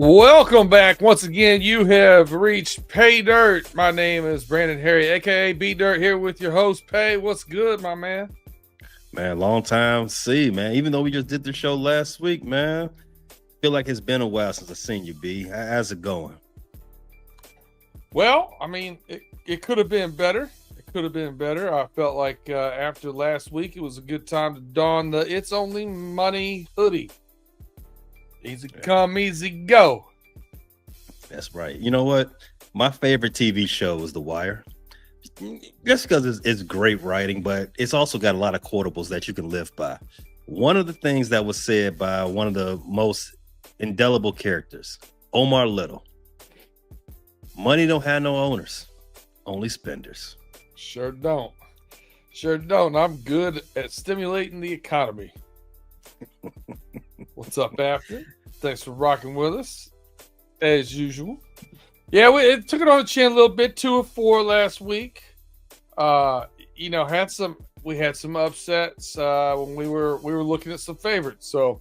Welcome back. Once again, you have reached Paydirt. My name is Brandon Harry, aka BDirt, here with your host, Pay. What's good, my man? Man, long time see, man. Even though we just did the show last week, man, feel like it's been a while since I seen you, B. How's it going? Well, I mean, it could have been better. It could have been better. I felt like after last week, it was a good time to don the It's Only Money hoodie. Easy come, easy go. That's right. You know what? My favorite TV show is The Wire. Just because it's great writing, but it's also got a lot of quotables that you can live by. One of the things that was said by one of the most indelible characters, Omar Little. Money don't have no owners, only spenders. Sure don't. Sure don't. I'm good at stimulating the economy. What's up, After? Thanks for rocking with us, as usual. Yeah, it took it on the chin a little bit. 2 of 4 last week. We had some upsets when we were looking at some favorites, so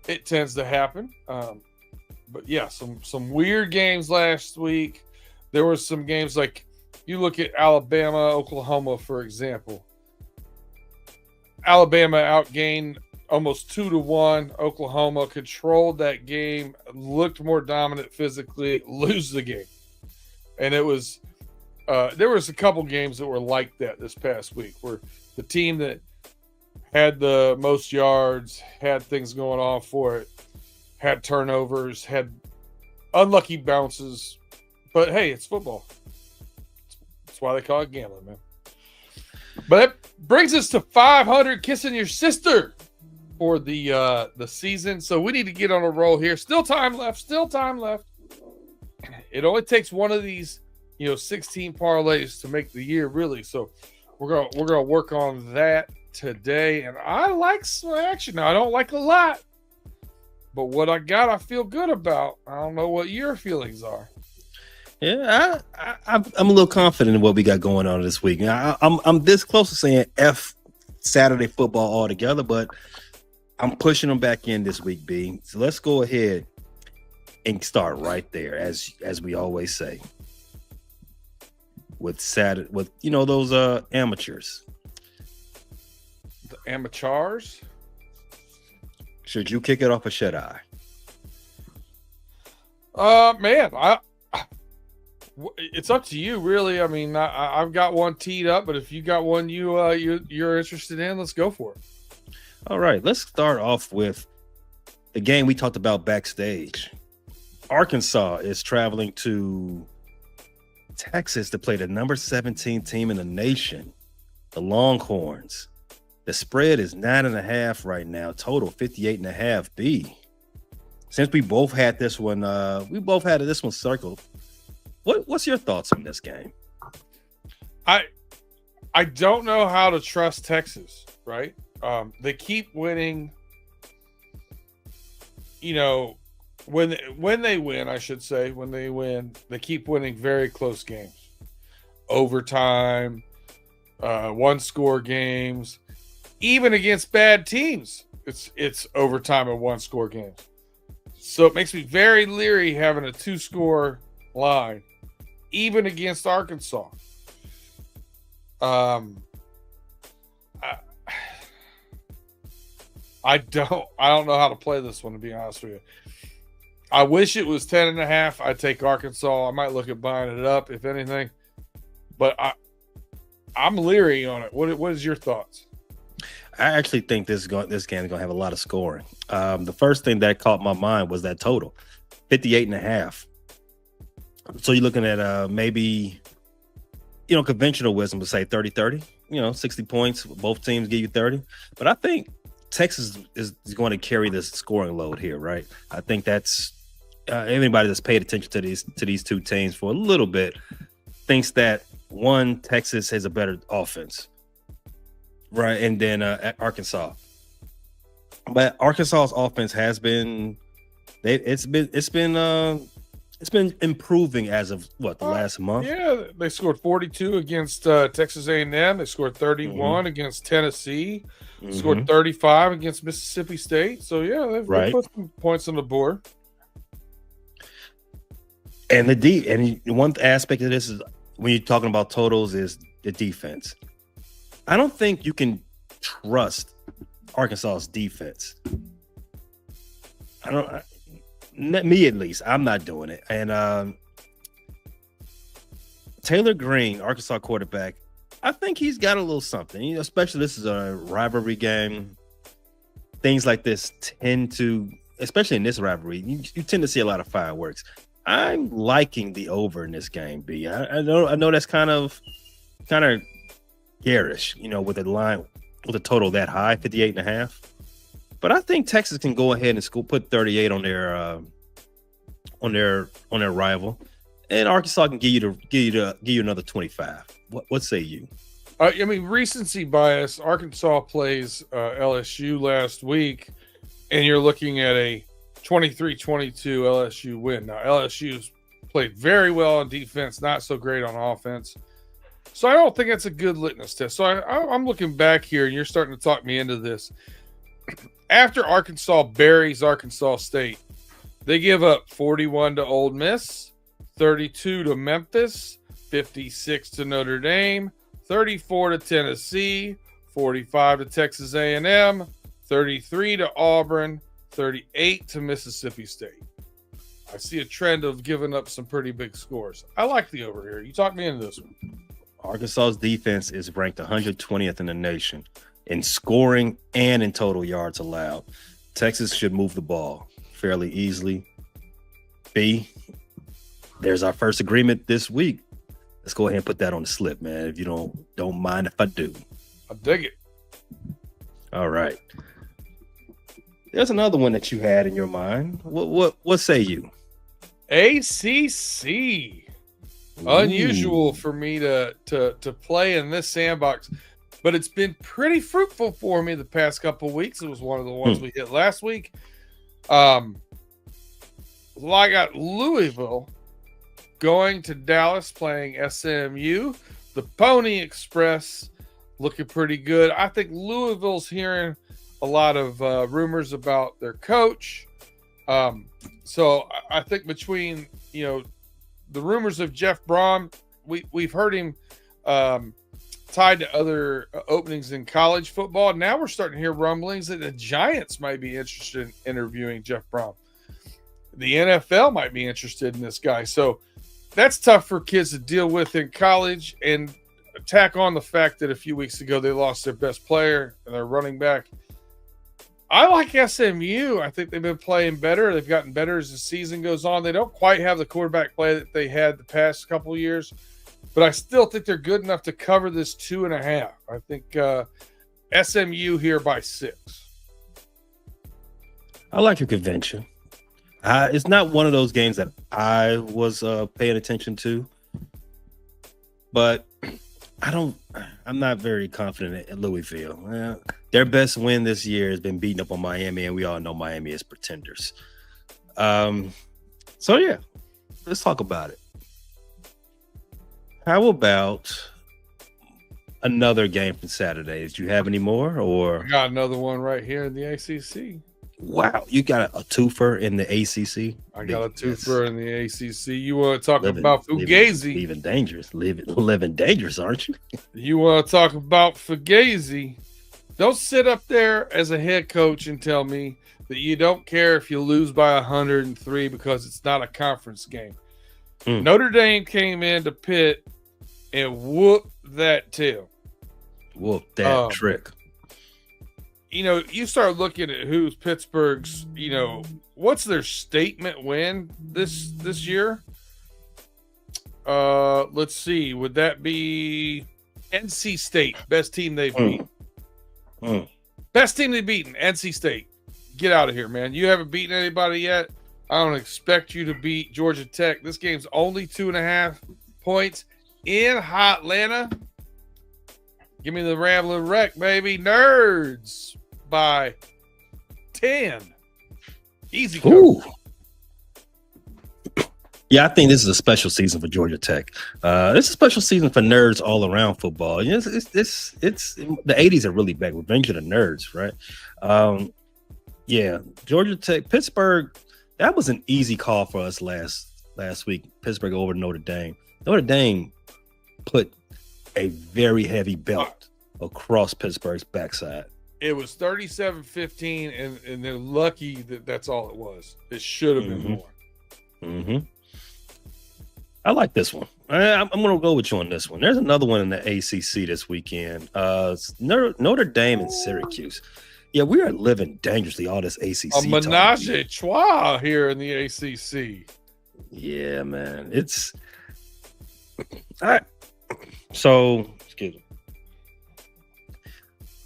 it tends to happen. But yeah, some weird games last week. There were some games like you look at Alabama, Oklahoma, for example. Alabama outgained almost 2-1. Oklahoma controlled that game, looked more dominant physically, lose the game. And it was there was a couple games that were like that this past week, where the team that had the most yards, had things going on for it, had turnovers, had unlucky bounces. But hey, it's football. That's why they call it gambling, man. But it brings us to 500 kissing your sister for the season. So we need to get on a roll here. Still time left. It only takes one of these, 16 parlays to make the year, really. So we're gonna work on that today. And I like some action. Now, I don't like a lot, but what I got, I feel good about. I don't know what your feelings are. Yeah, I'm a little confident in what we got going on this week. I'm this close to saying F Saturday football altogether, but I'm pushing them back in this week, B. So let's go ahead and start right there, as we always say, with those amateurs. The amateurs. Should you kick it off or should I? Man, it's up to you, really. I mean, I've got one teed up, but if you got one you're interested in, let's go for it. All right, let's start off with the game we talked about backstage. Arkansas is traveling to Texas to play the number 17 team in the nation, the Longhorns. The spread is 9.5 right now, total 58.5. B. Since we both had this one, circled. What's your thoughts on this game? I don't know how to trust Texas, right? They keep winning. When they win, I should say, when they win, they keep winning very close games, overtime, 1-score games, even against bad teams. It's overtime and 1-score games. So it makes me very leery having a 2-score line, even against Arkansas. I don't know how to play this one, to be honest with you. I wish it was 10.5. I'd take Arkansas. I might look at buying it up, if anything. But I'm leery on it. What is your thoughts? I actually think this game is going to have a lot of scoring. The first thing that caught my mind was that total, 58.5. So you're looking at maybe, conventional wisdom would say 30-30, 60 points. Both teams give you 30. But I think Texas is going to carry this scoring load here, right? I think that's anybody that's paid attention to these two teams for a little bit thinks that Texas has a better offense, right? And then Arkansas, but Arkansas's offense has been improving as of the last month. Yeah, they scored 42 against Texas A&M. They scored 31 against Tennessee. Scored 35 against Mississippi State. So yeah, they've put some points on the board. And one aspect of this is when you're talking about totals is the defense. I don't think you can trust Arkansas's defense. Me at least. I'm not doing it. And Taylor Green, Arkansas quarterback, I think he's got a little something. Especially this is a rivalry game. Things like this tend to, especially in this rivalry, you tend to see a lot of fireworks. I'm liking the over in this game, B. I know that's kind of garish, with a line with a total that high, 58.5. But I think Texas can go ahead and put 38 on their rival, and Arkansas can give you another 25. What say you? Recency bias. Arkansas plays LSU last week, and you're looking at a 23-22 LSU win. Now, LSU's played very well on defense, not so great on offense. So I don't think that's a good litmus test. So I'm looking back here, and you're starting to talk me into this. After Arkansas buries Arkansas State, they give up 41 to Ole Miss, 32 to Memphis, 56 to Notre Dame, 34 to Tennessee, 45 to Texas A&M, 33 to Auburn, 38 to Mississippi State. I see a trend of giving up some pretty big scores. I like the over here. You talked me into this one. Arkansas's defense is ranked 120th in the nation in scoring and in total yards allowed. Texas should move the ball fairly easily. B, there's our first agreement this week. Let's go ahead and put that on the slip, man. If you don't mind if I do. I dig it. All right. There's another one that you had in your mind. What say you? ACC. Ooh. Unusual for me to play in this sandbox, but it's been pretty fruitful for me the past couple of weeks. It was one of the ones we hit last week. I got Louisville going to Dallas playing SMU. The Pony Express looking pretty good. I think Louisville's hearing a lot of rumors about their coach. So I think between, the rumors of Jeff Brom, we've heard him tied to other openings in college football. Now we're starting to hear rumblings that the Giants might be interested in interviewing Jeff Brom. The NFL might be interested in this guy. So that's tough for kids to deal with in college, and tack on the fact that a few weeks ago they lost their best player and their running back. I like SMU. I think they've been playing better. They've gotten better as the season goes on. They don't quite have the quarterback play that they had the past couple of years, but I still think they're good enough to cover this 2.5. I think SMU here by 6. I like your convention. It's not one of those games that I was paying attention to, but I'm not very confident in Louisville. Their best win this year has been beating up on Miami, and we all know Miami is pretenders. So yeah, let's talk about it. How about another game from Saturday? Did you have any more, or? I got another one right here in the ACC. Wow, you got a twofer in the ACC? I got a twofer in the ACC. You want to talk about Fugazi? Living dangerous, aren't you? You want to talk about Fugazi? Don't sit up there as a head coach and tell me that you don't care if you lose by 103 because it's not a conference game. Notre Dame came into Pitt and whooped that tail. Whooped that trick. You start looking at who's Pittsburgh's, what's their statement win this year? Let's see. Would that be NC State? Best team they've beaten. Best team they've beaten, NC State. Get out of here, man. You haven't beaten anybody yet. I don't expect you to beat Georgia Tech. This game's only 2.5 points in Hotlanta. Give me the Rambling Wreck, baby. Nerds by 10. Easy cover. Yeah, I think this is a special season for Georgia Tech. It's a special season for nerds all around football. It's the 80s are really back. Revenge of the Nerds, right? Yeah, Georgia Tech, Pittsburgh. That was an easy call for us last last week. Pittsburgh over Notre Dame. Notre Dame put a very heavy belt across Pittsburgh's backside. It was 37-15, and they're lucky that that's all it was. It should have been more. Mm-hmm. I like this one. I'm going to go with you on this one. There's another one in the ACC this weekend. Notre Dame and Syracuse. Yeah, we are living dangerously all this ACC. A menage a trois here in the ACC. Yeah, man. It's all right. So, excuse me.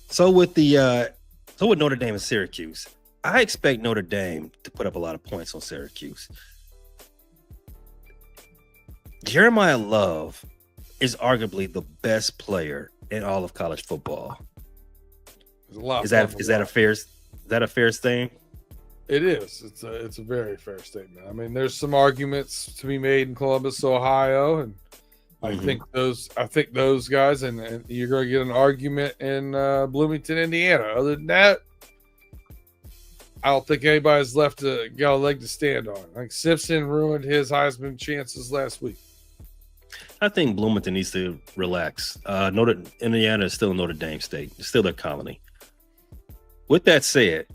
So with Notre Dame and Syracuse, I expect Notre Dame to put up a lot of points on Syracuse. Jeremiah Love is arguably the best player in all of college football. Is that a fair thing? It is. It's a very fair statement. I mean, there's some arguments to be made in Columbus, Ohio, and I think those guys, and you're going to get an argument in Bloomington, Indiana. Other than that, I don't think anybody's got a leg to stand on. I think Simpson ruined his Heisman chances last week. I think Bloomington needs to relax. Indiana is still Notre Dame State. It's still their colony. With that said,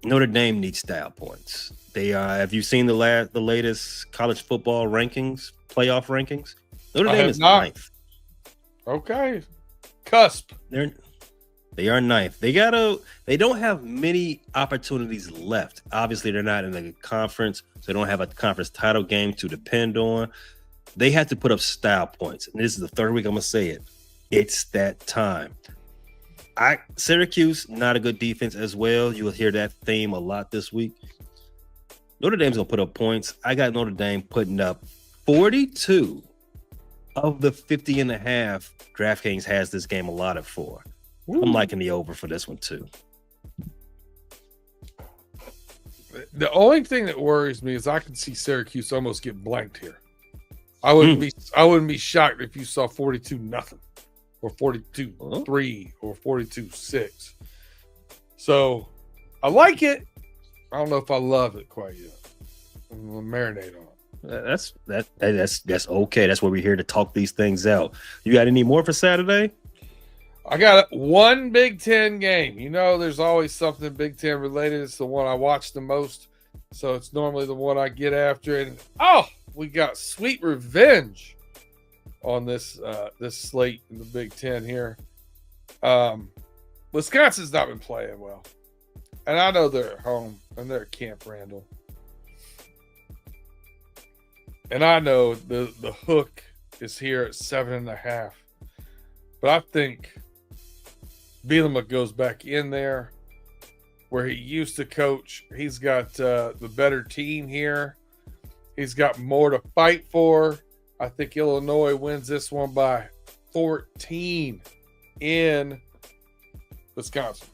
Notre Dame needs style points. They have you seen the latest college football rankings, playoff rankings? Notre Dame is ninth. Okay. Cusp. They are ninth. They don't have many opportunities left. Obviously, they're not in the conference, so they don't have a conference title game to depend on. They have to put up style points. And this is the third week I'm gonna say it. It's that time. Syracuse, not a good defense as well. You will hear that theme a lot this week. Notre Dame's gonna put up points. I got Notre Dame putting up 42 of the 50.5 DraftKings has this game allotted for. Ooh. I'm liking the over for this one too. The only thing that worries me is I can see Syracuse almost get blanked here. I wouldn't be shocked if you saw 42-0 or 42-3 or 42-6. So I like it. I don't know if I love it quite yet. I'm gonna marinate on it. That's okay. That's why we're here to talk these things out. You got any more for Saturday? I got one Big Ten game. You know, there's always something Big Ten related. It's the one I watch the most, so it's normally the one I get after. And we got sweet revenge on this slate in the Big Ten here. Wisconsin's not been playing well, and I know they're at home and they're at Camp Randall, and I know the hook is here at 7.5, but I think Bielema goes back in there where he used to coach. He's got the better team here. He's got more to fight for. I think Illinois wins this one by 14 in Wisconsin.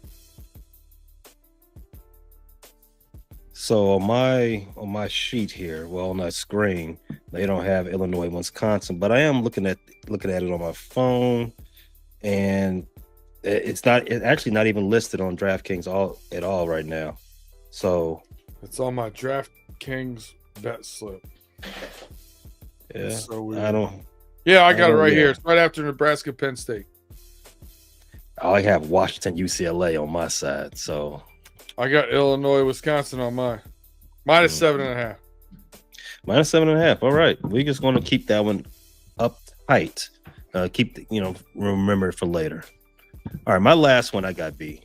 So on my sheet here, well, on my screen, they don't have Illinois, Wisconsin, but I am looking at it on my phone, and it's actually not even listed on DraftKings at all right now. So it's on my DraftKings bet slip. Yeah, so weird. I got it right here. It's right after Nebraska, Penn State. I have Washington, UCLA on my side. So I got Illinois, Wisconsin on mine. Minus 7.5. Minus 7.5. All right, we're just going to keep that one up tight. Remember it for later. All right, my last one I got Big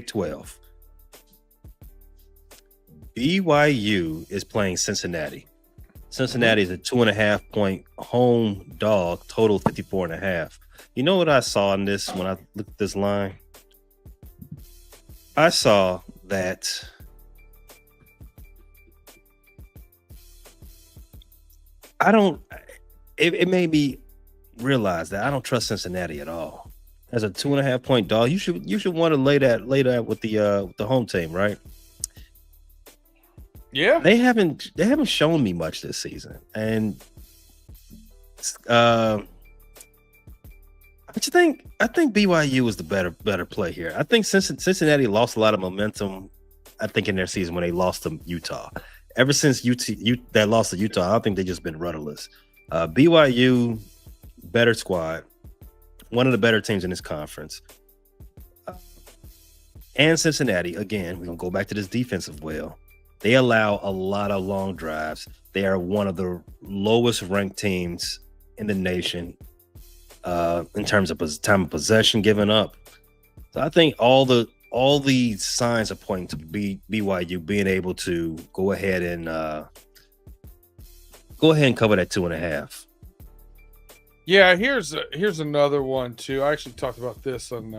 12. BYU is playing Cincinnati. Cincinnati is a 2.5 point home dog, total 54.5. You know what I saw in this when I looked at this line? I saw that it made me realize that I don't trust Cincinnati at all. As a 2.5 point dog, you should want to lay that with the home team, right? Yeah, they haven't shown me much this season, and I think BYU is the better play here. I think Cincinnati lost a lot of momentum. I think in their season when they lost to Utah, ever since that lost to Utah, I don't think they've just been rudderless. BYU, better squad, one of the better teams in this conference. And Cincinnati, again, we're going to go back to this defensive well. They allow a lot of long drives. They are one of the lowest ranked teams in the nation in terms of time of possession given up. So I think all the signs are pointing to BYU being able to go ahead and cover that 2.5. Yeah, here's another one too. I actually talked about this on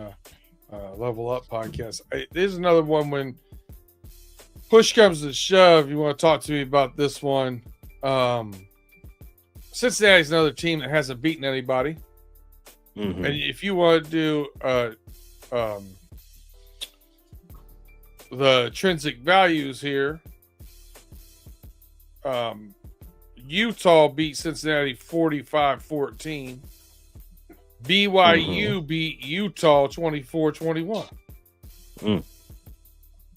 Level Up podcast. There's another one when push comes to shove. You want to talk to me about this one? Cincinnati's another team that hasn't beaten anybody. Mm-hmm. And if you want to do the intrinsic values here, Utah beat Cincinnati 45-14. BYU beat Utah 24-21.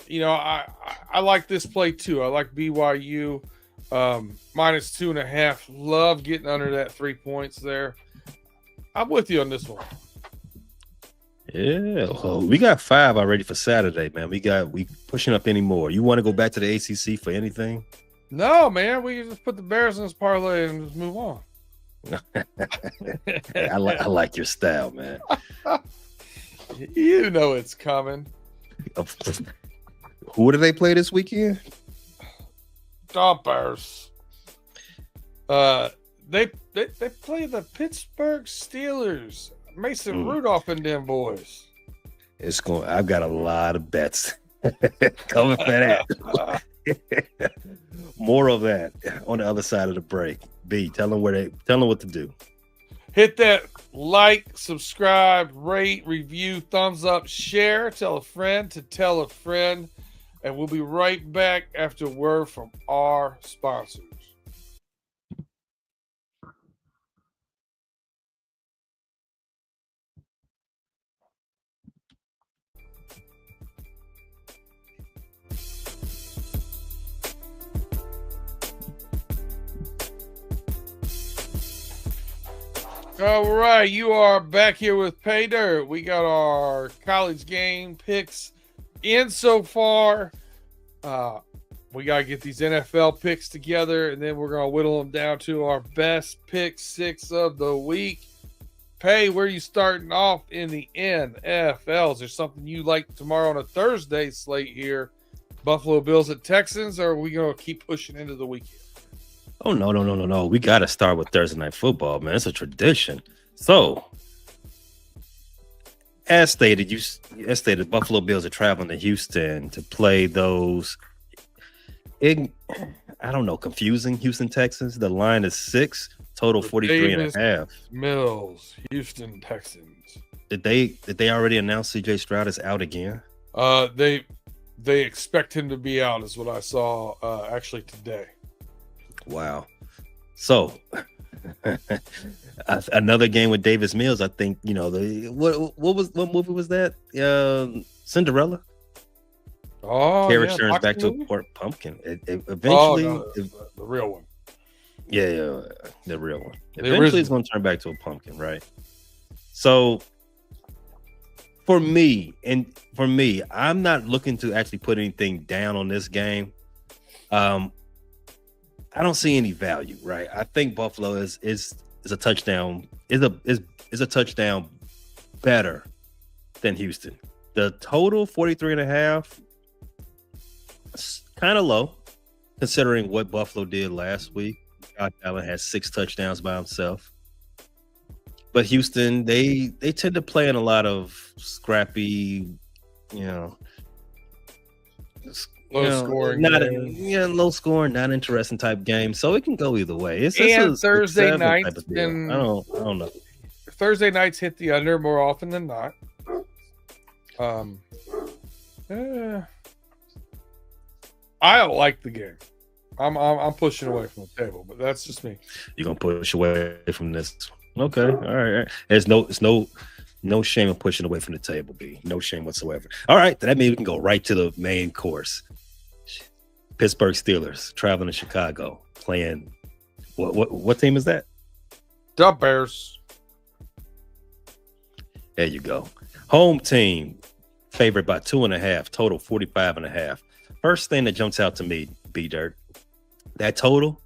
You know, I like this play too. I like BYU minus 2.5. Love getting under that 3 points there. I'm with you on this one. Yeah, well, we got 5 already for Saturday, man. We pushing up any more. You want to go back to the ACC for anything? No, man. We can just put the Bears in this parlay and just move on. I like your style, man. You know it's coming. Who do they play this weekend? Bears. They play the Pittsburgh Steelers. Mason Rudolph and them boys. I've got a lot of bets coming for that. More of that on the other side of the break. B, tell them what to do. Hit that like, subscribe, rate, review, thumbs up, share, tell a friend to tell a friend, and we'll be right back after word from our sponsors. All right, you are back here with Paydirt. We got our college game picks in so far. We got to get these NFL picks together, and then we're going to whittle them down to our best pick 6 of the week. Pay, where are you starting off in the NFL? Is there something you like tomorrow on a Thursday slate here? Buffalo Bills at Texans, or are we going to keep pushing into the weekend? Oh, no. We got to start with Thursday Night Football, man. It's a tradition. So, as stated, Buffalo Bills are traveling to Houston to play those, confusing Houston Texans. The line is 6, total 43.5. Mills, Houston Texans. Did they already announce CJ Stroud is out again? They expect him to be out, is what I saw actually today. Wow. So another game with Davis Mills. I think what movie was that? Cinderella. Oh, Carriage turns back to a pork pumpkin. Eventually, the real one. Yeah, the real one. Eventually, it's going to turn back to a pumpkin, right? So, for me, I'm not looking to actually put anything down on this game. I don't see any value, right? I think Buffalo is a touchdown is a touchdown better than Houston. The total 43.5 is kind of low considering what Buffalo did last week. Josh Allen had 6 touchdowns by himself. But Houston, they tend to play in a lot of scrappy, low scoring, low scoring, not interesting type game. So it can go either way. It's Thursday nights. I don't know. Thursday nights hit the under more often than not. I don't like the game. I'm pushing away from the table, but that's just me. You're gonna push away from this. Okay, all right. There's no shame in pushing away from the table, B. No shame whatsoever. All right, that means we can go right to the main course. Pittsburgh Steelers traveling to Chicago, playing what team is that? The Bears. There you go. Home team favored by 2.5, total 45.5. First thing that jumps out to me, BDirt, that total,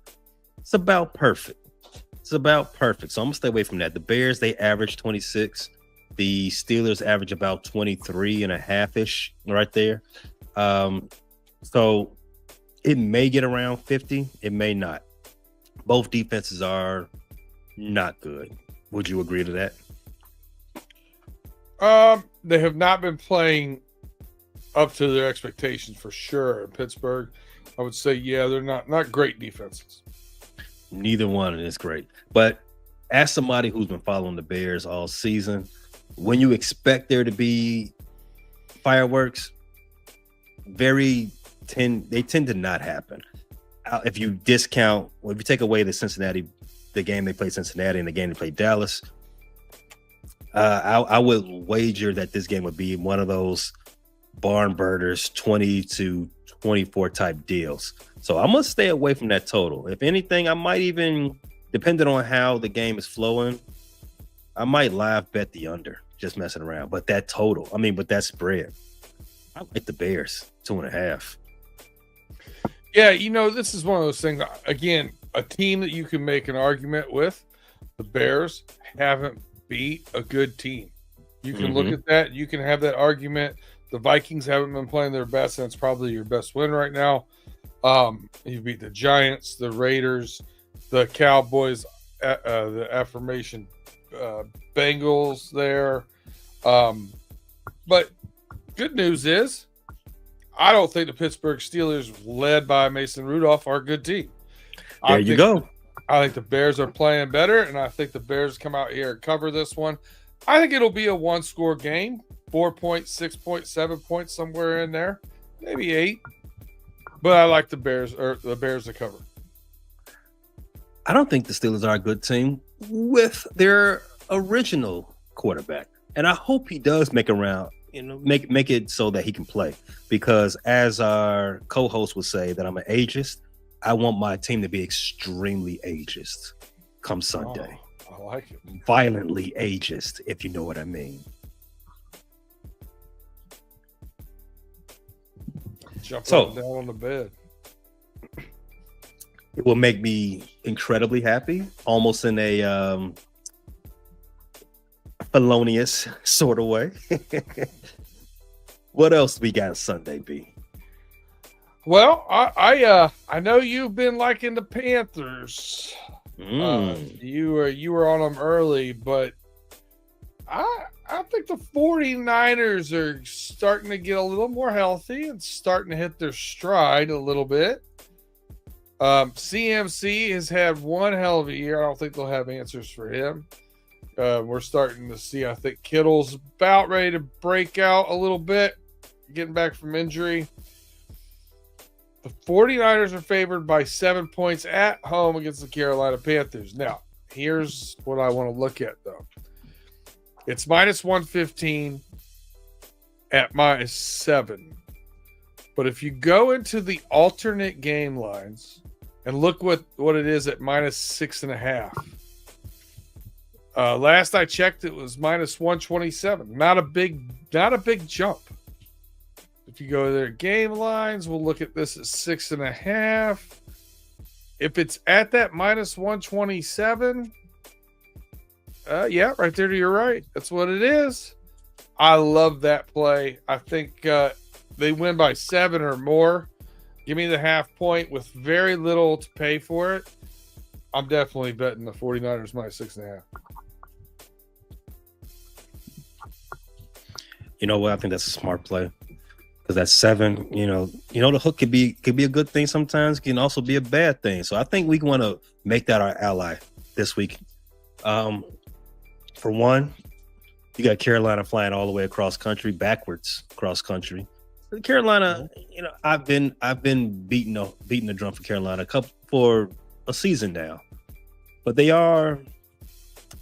it's about perfect. It's about perfect. So I'm gonna stay away from that. The Bears, they average 26. The Steelers average about 23.5-ish right there. So it may get around 50. It may not. Both defenses are not good. Would you agree to that? They have not been playing up to their expectations for sure. In Pittsburgh, I would say, yeah, they're not great defenses. Neither one is great. But as somebody who's been following the Bears all season, when you expect there to be fireworks, they tend to not happen. If you discount, if you take away the game they played Cincinnati and the game they played Dallas, I would wager that this game would be one of those barn burners, 20-24 type deals. So I'm gonna stay away from that total. If anything, I might even, depending on how the game is flowing, I might live bet the under, just messing around. But that total, but that spread, I like the Bears 2.5. Yeah, this is one of those things. Again, a team that you can make an argument with. The Bears haven't beat a good team. You can look at that. You can have that argument. The Vikings haven't been playing their best, and it's probably your best win right now. You beat the Giants, the Raiders, the Cowboys, the affirmation Bengals there. But good news is, I don't think the Pittsburgh Steelers, led by Mason Rudolph, are a good team. There you go. I think the Bears are playing better, and I think the Bears come out here and cover this one. I think it'll be a one-score game, 4 points, 6 points, 7 points, somewhere in there, maybe 8. But I like the Bears to cover. I don't think the Steelers are a good team with their original quarterback, and I hope he does make it so that he can play. Because as our co-host would say, that I'm an ageist. I want my team to be extremely ageist come Sunday. I like it. Violently ageist, if you know what I mean. Jump up and down on the bed. It will make me incredibly happy, almost in a felonious sort of way. What else we got Sunday, B? Well, I know you've been liking the Panthers. You were on them early, but I think the 49ers are starting to get a little more healthy and starting to hit their stride a little bit. CMC has had one hell of a year. I don't think they'll have answers for him. We're starting to see, I think Kittle's about ready to break out a little bit, getting back from injury. The 49ers are favored by 7 points at home against the Carolina Panthers. Now, here's what I want to look at, though. It's minus 115 at minus 7. But if you go into the alternate game lines and look what it is at minus 6.5. Last I checked, it was minus 127. Not a big jump. If you go to their game lines, we'll look at this at 6.5. If it's at that minus 127, yeah, right there to your right. That's what it is. I love that play. I think they win by 7 or more. Give me the half point with very little to pay for it. I'm definitely betting the 49ers minus 6.5. You know what? I think that's a smart play. Because that 7, the hook could be a good thing sometimes, can also be a bad thing. So I think we want to make that our ally this week. For one, you got Carolina flying all the way backwards cross country. Carolina, I've been beating the drum for Carolina for a season now, but they are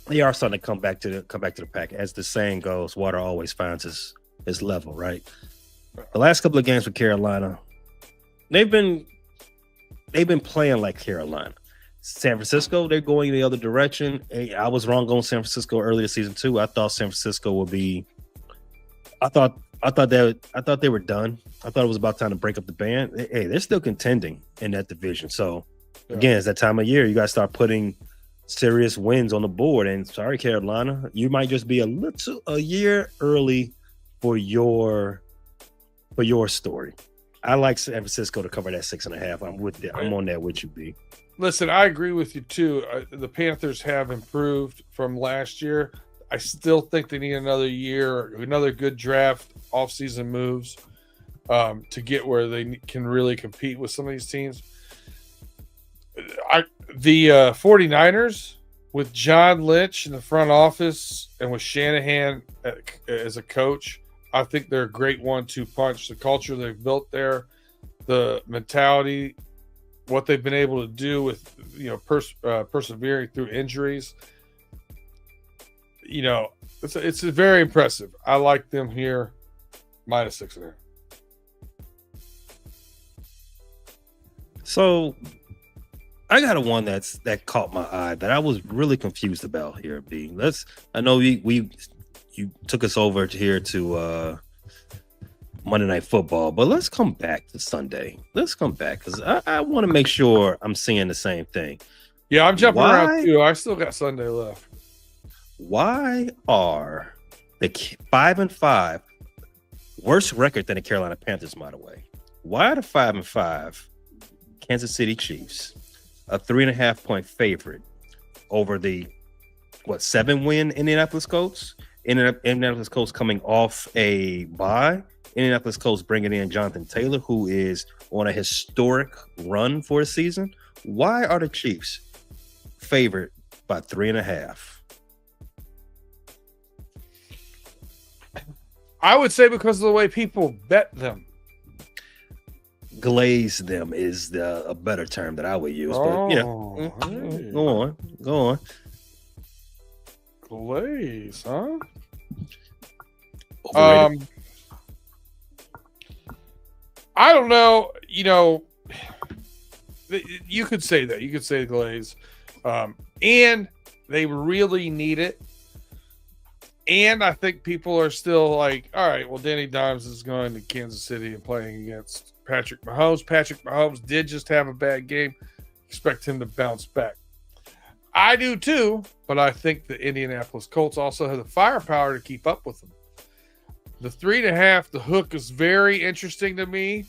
starting to come back to the pack. As the saying goes, water always finds its level, right? The last couple of games for Carolina, they've been they've been playing like Carolina. San Francisco, they're going the other direction. Hey, I was wrong on San Francisco earlier season 2. I thought San Francisco would be. I thought they were done. I thought it was about time to break up the band. Hey, they're still contending in that division. So again, it's that time of year. You got to start putting serious wins on the board. And sorry, Carolina, you might just be a year early for your story. I like San Francisco to cover that 6.5. I'm with that. I'm on that with you, B. Listen, I agree with you too. The Panthers have improved from last year. I still think they need another year, another good draft, offseason moves to get where they can really compete with some of these teams. The 49ers with John Lynch in the front office and with Shanahan as a coach, I think they're a great 1-2 punch. The culture they've built there, the mentality, what they've been able to do with persevering through injuries, it's very impressive. I like them here, -6.5. So I got a one that caught my eye that I was really confused about here, B. I know you took us over here to Monday Night Football, but let's come back to Sunday. Let's come back because I want to make sure I'm seeing the same thing. Yeah, I'm jumping around too. I still got Sunday left. Why are the 5-5 worse record than the Carolina Panthers, by the way? Why are the 5-5 Kansas City Chiefs a 3.5 point favorite over the 7-win Indianapolis Colts? Indianapolis Colts coming off a bye. Indianapolis Colts bringing in Jonathan Taylor, who is on a historic run for a season. Why are the Chiefs favored by 3.5? I would say because of the way people bet them. Glaze them is a better term that I would use. But hey. Go on. Glaze, huh? Overrated. I don't know. You could say that. You could say glaze, and they really need it. And I think people are still like, all right, well, Danny Dimes is going to Kansas City and playing against Patrick Mahomes. Patrick Mahomes did just have a bad game. Expect him to bounce back. I do too, but I think the Indianapolis Colts also have the firepower to keep up with them. The 3.5, the hook is very interesting to me,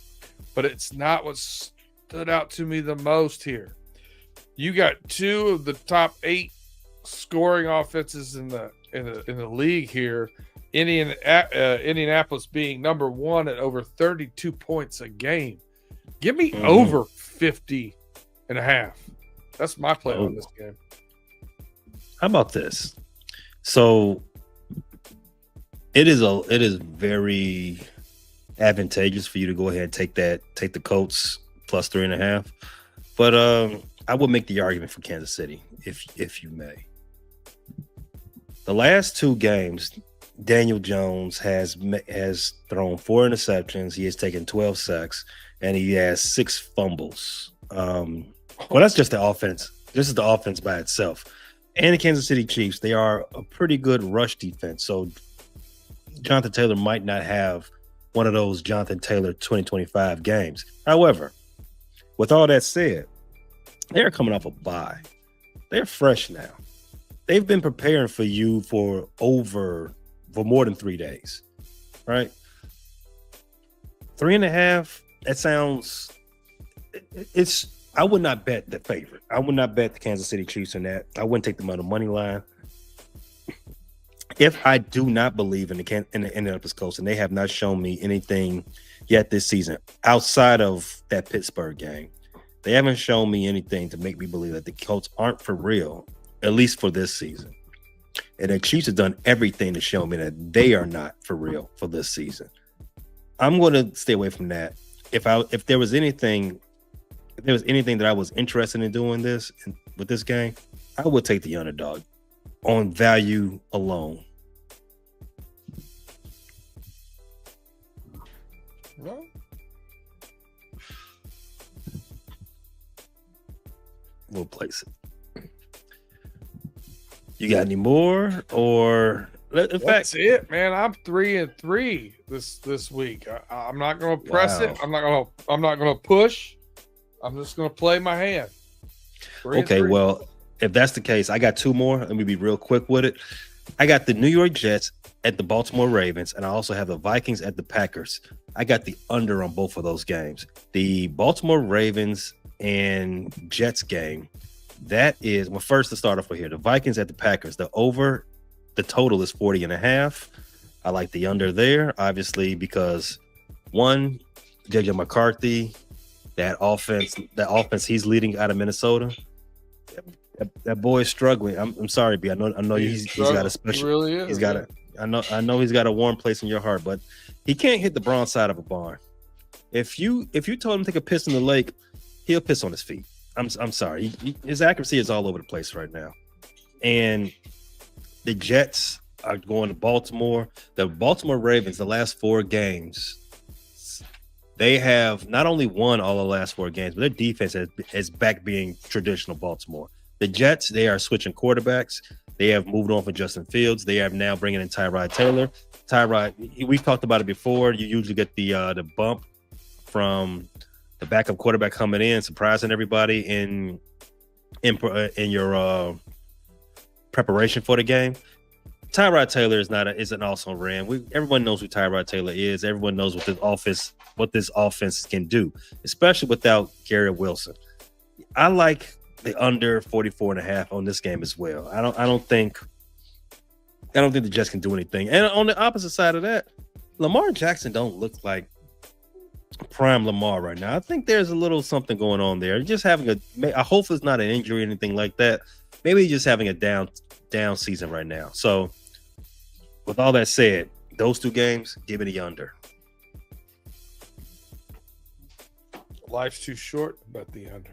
but it's not what stood out to me the most here. You got 2 of the top 8 scoring offenses in the league here. Indianapolis being number 1 at over 32 points a game. Give me over 50.5. That's my play on this game. How about this? So it is very advantageous for you to go ahead and take the Colts plus 3.5. But I would make the argument for Kansas City, if you may. The last 2 games, Daniel Jones has thrown 4 interceptions. He has taken 12 sacks, and he has 6 fumbles. Well, that's just the offense. This is the offense by itself. And the Kansas City Chiefs, they are a pretty good rush defense. So Jonathan Taylor might not have one of those Jonathan Taylor 2025 games. However, with all that said, they're coming off a bye. They're fresh now. They've been preparing for you for more than 3 days, right? 3.5, that sounds, I would not bet the favorite. I would not bet the Kansas City Chiefs in that. I wouldn't take them on the money line. If I do not believe in the Indianapolis Colts, and they have not shown me anything yet this season outside of that Pittsburgh game, they haven't shown me anything to make me believe that the Colts aren't for real, at least for this season. And the Chiefs have done everything to show me that they are not for real for this season. I'm going to stay away from that. If there was anything that I was interested in doing with this game, I would take the underdog on value alone. Well, We'll place it. You got any more, or in That's fact, it, man. I'm 3-3 this week. I'm not gonna press it. I'm not gonna push. I'm just gonna play my hand. 3-3. Okay, well, if that's the case, I got two more. Let me be real quick with it. I got the New York Jets at the Baltimore Ravens, and I also have the Vikings at the Packers. I got the under on both of those games. The Baltimore Ravens and Jets game, that is, well, first to start off with here, the Vikings at the Packers, the total is 40.5. I like the under there, obviously, because one, JJ McCarthy, that offense he's leading out of Minnesota, that boy is struggling. I'm sorry, B. I know he's got a special. He really is. He's got I know he's got a warm place in your heart, but he can't hit the bronze side of a barn. If you told him to take a piss in the lake, he'll piss on his feet. I'm sorry. His accuracy is all over the place right now. And the Jets are going to Baltimore. The Baltimore Ravens, the last 4 games, they have not only won all the last 4 games, but their defense is back being traditional Baltimore. The Jets, they are switching quarterbacks. They have moved on from Justin Fields. They are now bringing in Tyrod Taylor. We've talked about it before. You usually get the bump from the backup quarterback coming in, surprising everybody in your preparation for the game. Tyrod Taylor is an awesome ran. Everyone knows who Tyrod Taylor is. Everyone knows what this offense can do, especially without Garrett Wilson. I like the under 44.5 on this game as well. I don't think the Jets can do anything. And on the opposite side of that, Lamar Jackson don't look like prime Lamar right now. I think there's a little something going on there. Just having I hope it's not an injury or anything like that. Maybe he's just having a down season right now. So with all that said, those 2 games, give me the under. Life's too short, but the under.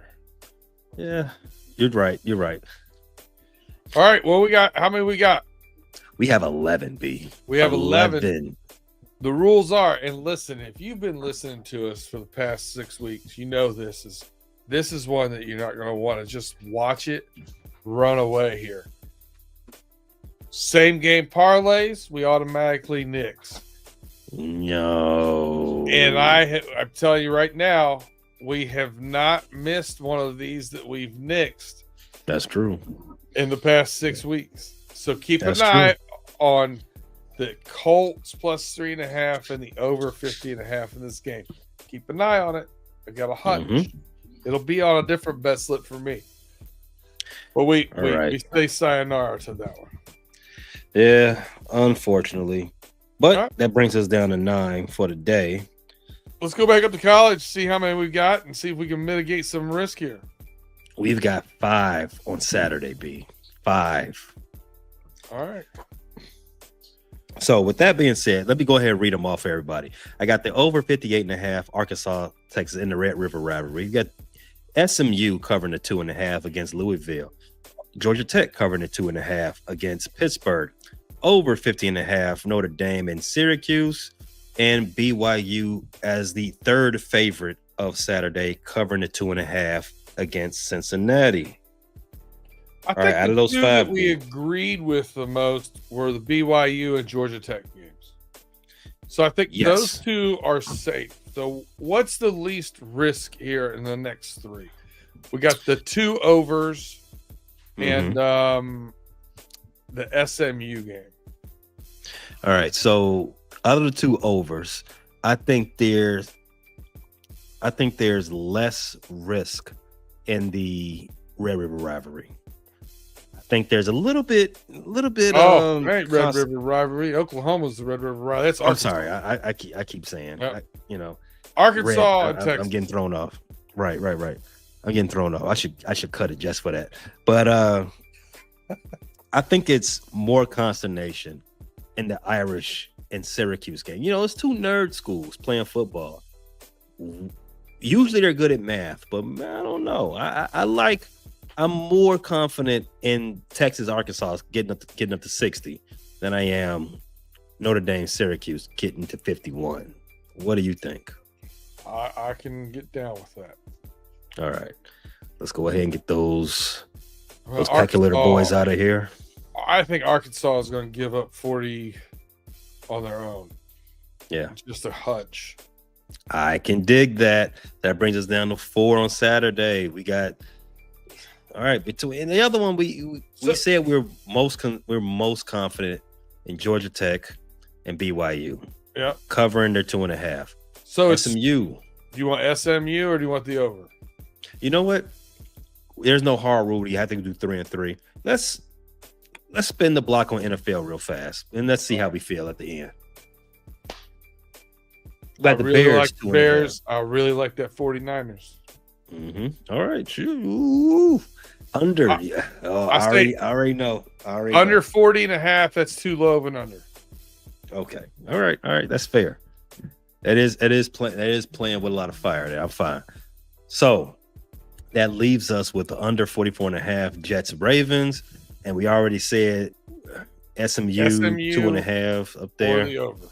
Yeah, you're right. All right. Well, how many we got? We have 11, B. We have 11. The rules are, and listen, if you've been listening to us for the past 6 weeks, you know this is one that you're not going to want to just watch it run away here. Same game parlays, we automatically nix. No. And I'm telling you right now, we have not missed one of these that we've nixed. That's true. In the past 6 weeks. So keep an eye on the Colts plus 3.5 and the over 50.5 in this game. Keep an eye on it. I got a hunch. Mm-hmm. It'll be on a different bet slip for me. But we say sayonara to that one. Yeah, unfortunately. But that brings us down to 9 for the day. Let's go back up to college, see how many we've got, and see if we can mitigate some risk here. We've got 5 on Saturday, B. 5. All right. So with that being said, let me go ahead and read them off for everybody. I got the over 58.5, Arkansas, Texas in the Red River rivalry. You got SMU covering the 2.5 against Louisville. Georgia Tech covering the 2.5 against Pittsburgh. Over 50.5, Notre Dame and Syracuse. And BYU as the 3rd favorite of Saturday, covering the 2.5 against Cincinnati. I think out of those 5 that we agreed with the most were the BYU and Georgia Tech games. So I think those 2 are safe. So what's the least risk here in the next 3? We got the 2 overs and the SMU game. All right. So out of the 2 overs, I think there's less risk in the Red River rivalry. I think there's a little bit. Red River rivalry. Oklahoma's the Red River rivalry. That's I'm sorry. I keep saying. Yep. Arkansas and Texas. I'm getting thrown off. Right. I'm getting thrown off. I should cut it just for that. But I think it's more consternation in the Irish and Syracuse game. It's 2 nerd schools playing football. Usually they're good at math, but I don't know. I'm more confident in Texas, Arkansas getting up to 60 than I am Notre Dame, Syracuse getting to 51. What do you think? I can get down with that. All right. Let's go ahead and get those Well, calculator boys out of here. I think Arkansas is going to give up 40 on their own. Yeah. It's just a hunch. I can dig that. That brings us down to 4 on Saturday. We got all right. Between the other one, we said we're most confident in Georgia Tech and BYU. Yeah, covering their 2.5. So SMU. Do you want SMU or do you want the over? You know what? There's no hard rule. You have to do 3 and 3. Let's spin the block on NFL real fast, and let's see how we feel at the end. Got the really Bears. Like the Bears. I really like that 49ers. All right. Ooh. Under. Yeah. Oh, I already know. Under 40.5. That's too low of an under. Okay. All right. That's fair. It is playing with a lot of fire there. I'm fine. So that leaves us with the under 44.5 Jets Ravens. And we already said SMU 2.5 up there. Or the over.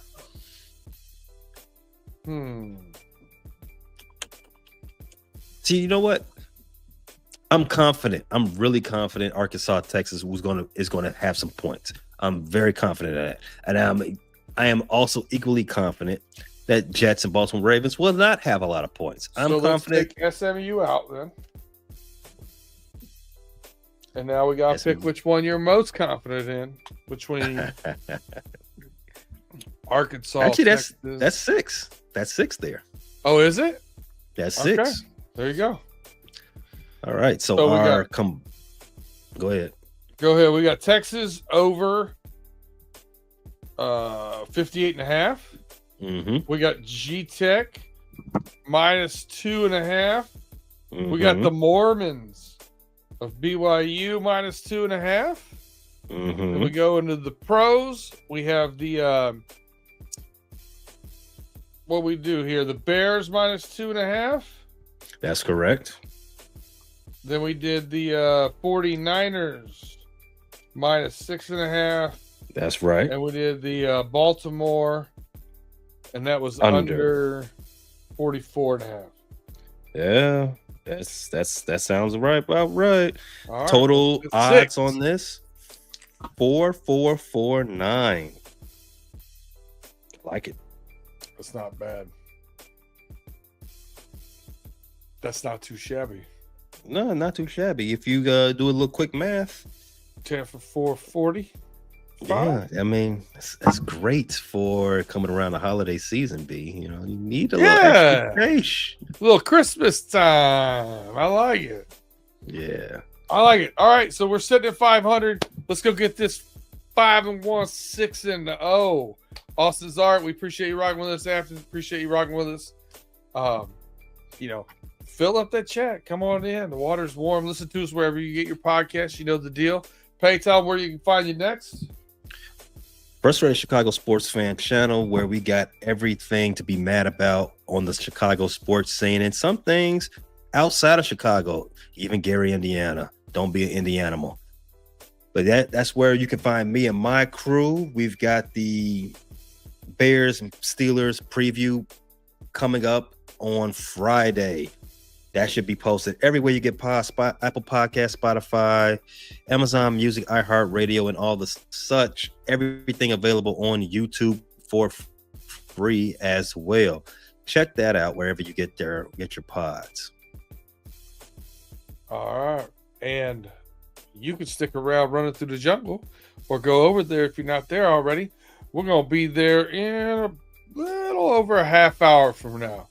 See, you know what? I'm confident. I'm really confident Arkansas, Texas is going to have some points. I'm very confident of that. And I am also equally confident that Jets and Baltimore Ravens will not have a lot of points. I'm confident. Let's take SMU out then. And now we got to pick which one you're most confident in between Arkansas. Actually, Texas. that's 6. That's 6 there. Oh, is it? That's 6. Okay. There you go. All right. So go ahead. Go ahead. We got Texas over 58.5. We got G Tech minus 2.5. We got the Mormons of BYU minus 2.5. And we go into the pros. We have the what we do here, the Bears minus 2.5. That's correct. Then we did the 49ers minus 6.5. That's right. And we did the Baltimore, and that was under 44.5. Yeah, that sounds right. About right. All right. Total odds on this 4,449. Like it. That's not bad. That's not too shabby. No, not too shabby. If you do a little quick math, 10 for 440. Yeah, I mean that's great for coming around the holiday season. You need a little extra cash. A little Christmas time. I like it. Yeah, I like it. All right, so we're sitting at 500. Let's go get this 5-1, 6-0. Austin Zart, we appreciate you rocking with us. Appreciate you rocking with us. Fill up that chat. Come on in. The water's warm. Listen to us wherever you get your podcast. You know the deal. Pay, tell them where you can find you next. Frustrated Chicago Sports Fan channel, where we got everything to be mad about on the Chicago sports scene and some things outside of Chicago, even Gary, Indiana. Don't be an Indianimal. But that's where you can find me and my crew. We've got the Bears and Steelers preview coming up on Friday. That should be posted everywhere you get Apple Podcasts, Spotify, Amazon Music, iHeartRadio, and all the such. Everything available on YouTube for free as well. Check that out wherever you get your pods. All right. And you can stick around running through the jungle or go over there if you're not there already. We're going to be there in a little over a half hour from now.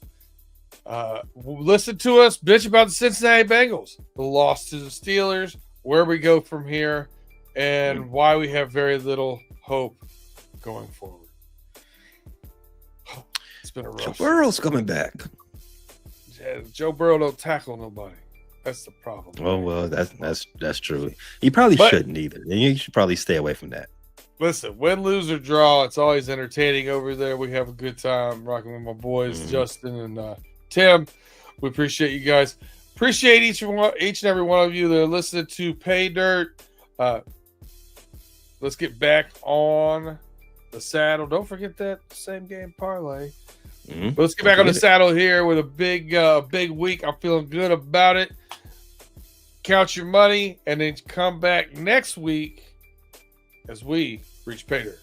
Listen to us bitch about the Cincinnati Bengals, the loss to the Steelers, where we go from here, and why we have very little hope going forward. It's been a rough. Joe Burrow's coming back. Yeah, Joe Burrow don't tackle nobody. That's the problem. Oh well, that's true. He probably shouldn't either. You should probably stay away from that. Listen, win, lose, or draw, it's always entertaining over there. We have a good time rocking with my boys, Justin and Tim. We appreciate you guys. Appreciate each and every one of you that are listening to Paydirt. Let's get back on the saddle. Don't forget that same game parlay. But let's get back on the saddle here with a big week. I'm feeling good about it. count your money, and then come back next week as we reach Paydirt.